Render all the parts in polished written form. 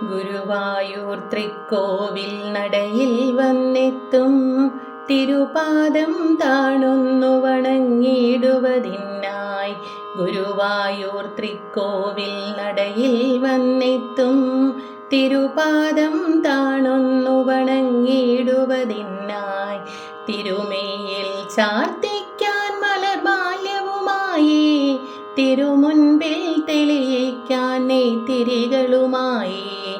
ഗുരുവായൂർ തൃക്കോവിൽ നടയിൽ വന്നെത്തും തിരുപാദം താണുന്നു വണങ്ങിടുവതിനായി. ഗുരുവായൂർ തൃക്കോവിൽ നടയിൽ വന്നെത്തും തിരുപാദം താണുന്നു വണങ്ങിടുവതിനായി. തിരുമേയിൽ ചാർത്തിക്കാൻ മലർമാല്യവുമായി, തിരുമുൻപിൽ തെളിയിക്കാൻ നെയ്ത്തിരികളുമായി.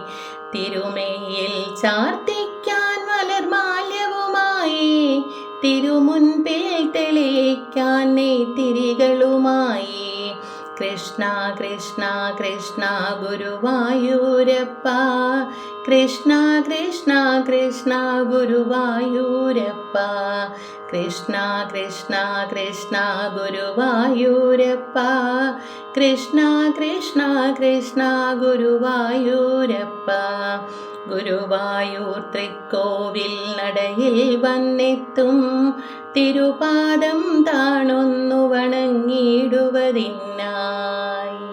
തിരുമേയിൽ ചാർത്തിക്കാൻ മലർമാല്യവുമായി, തിരുമുൻപിൽ തെളിയിക്കാൻ നെയ്ത്തിരികളുമായി. കൃഷ്ണ കൃഷ്ണ കൃഷ്ണ ഗുരുവായൂരപ്പ, കൃഷ്ണ കൃഷ്ണ കൃഷ്ണ ഗുരുവായൂരപ്പ, കൃഷ്ണ കൃഷ്ണ കൃഷ്ണ ഗുരുവായൂരപ്പ, കൃഷ്ണ കൃഷ്ണ കൃഷ്ണ ഗുരുവായൂരപ്പ. ഗുരുവായൂർ തൃക്കോവിൽ നടയിൽ വന്നെത്തും തിരുപാദം താണൊന്നു വണങ്ങിടുവതിനായി.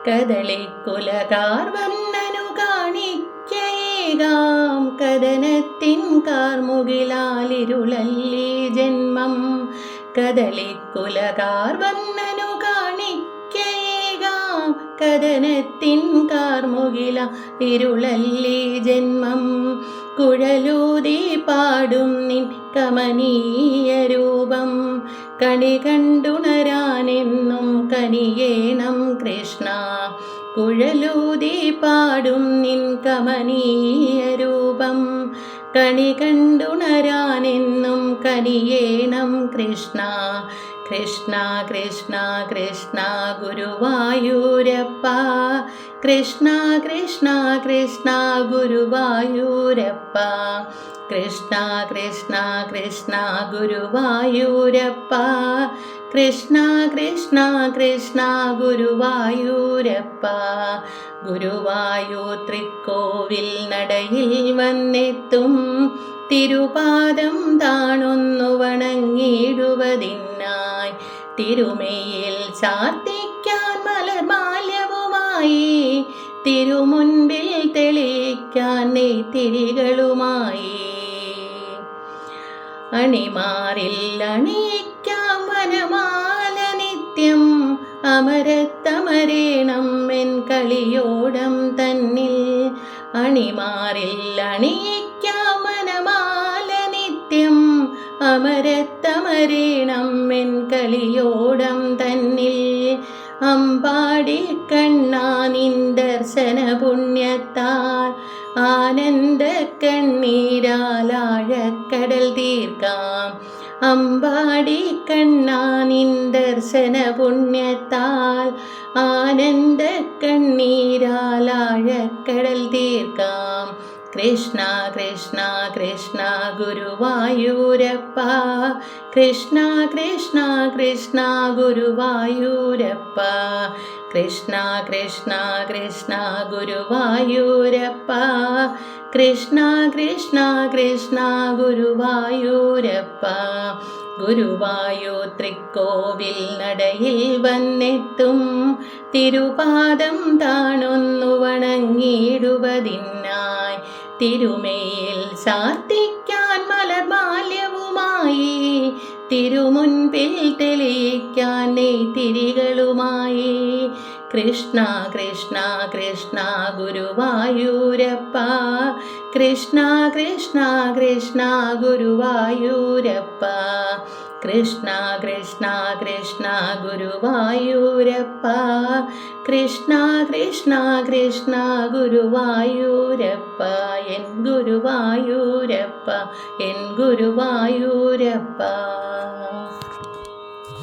കദളിക്കുലകാർ വന്നനു കാണിക്കയേകാം, കദനത്തിൻ കാർമുകിലാലിരുളല്ലേ ജന്മം. കദളിക്കുലകാർ വന്നനു കാണിക്കയേകാം, കദനത്തിൻ കാർമുകിലാലിരുളല്ലേ ജന്മം. കുഴലൂതി പാടും നിൻ കമനീയ രൂപം, കണി കണ്ടുണരാനെന്നും കനിയേണം കൃഷ്ണ. കുഴലൂതി പാടും നിൻ കമനീയ രൂപം, കണി കണ്ടുണരാനെന്നും കനിയേണം കൃഷ്ണ. കൃഷ്ണ കൃഷ്ണ കൃഷ്ണ ഗുരുവായൂരപ്പ, കൃഷ്ണ കൃഷ്ണ കൃഷ്ണ ഗുരുവായൂരപ്പ, കൃഷ്ണ കൃഷ്ണ കൃഷ്ണ ഗുരുവായൂരപ്പ, കൃഷ്ണ കൃഷ്ണ കൃഷ്ണ ഗുരുവായൂരപ്പ. ഗുരുവായൂർ തൃക്കോവിൽ നടയിൽ വന്നെത്തും തിരുപാദം താണൊന്നു വണങ്ങിടുവതിനായി. തിരുമേയിൽ ചാർത്തിക്കാൻ മലർമാല്യവുമായി, തിരുമുൻപിൽ തെളിയിക്കാൻ നെയ്ത്തിരികളുമായി. അണിമാറിൽ അണിയിക്കാം വനമാല നിത്യം, അമരത്തമരേണം എൻ കളിയോടം തന്നിൽ. അണിമാറിൽ അണിയിക്കാം വനമാല നിത്യം, അമരത്തമരേണം എൻ കളിയോടം തന്നിൽ. അമ്പാടി കണ്ണാ നിൻ ദർശന പുണ്യത്താൽ, ആനന്ദ കണ്ണീരാലാഴക്കടൽ തീർക്കാം. അമ്പാടി കണ്ണാ നിൻ ദർശന പുണ്യത്താൽ, ആനന്ദ കണ്ണീരാലാഴക്കടൽ തീർക്കാം. കൃഷ്ണ കൃഷ്ണ കൃഷ്ണ ഗുരുവായൂരപ്പ, കൃഷ്ണ കൃഷ്ണ കൃഷ്ണ ഗുരുവായൂരപ്പ, കൃഷ്ണ കൃഷ്ണ കൃഷ്ണ ഗുരുവായൂരപ്പ, കൃഷ്ണ കൃഷ്ണ കൃഷ്ണ ഗുരുവായൂരപ്പ. ഗുരുവായൂർ തൃക്കോവിൽ നടയിൽ വന്നെത്തും തിരുപാദം താണൊന്നു വണങ്ങിടുവതിനായി. തിരുമേയിൽ ചാർത്തിക്കാൻ മലർമാല്യവുമായി, തിരുമുൻപിൽ തെളിയിക്കാൻ നെയ്ത്തിരികളുമായി. കൃഷ്ണ കൃഷ്ണ കൃഷ്ണ ഗുരുവായൂരപ്പ, കൃഷ്ണ കൃഷ്ണ കൃഷ്ണ ഗുരുവായൂരപ്പ, കൃഷ്ണ കൃഷ്ണ കൃഷ്ണ ഗുരുവായൂരപ്പ, കൃഷ്ണ കൃഷ്ണ കൃഷ്ണ ഗുരുവായൂരപ്പ. എൻ ഗുരുവായൂരപ്പ, എൻ ഗുരുവായൂരപ്പ.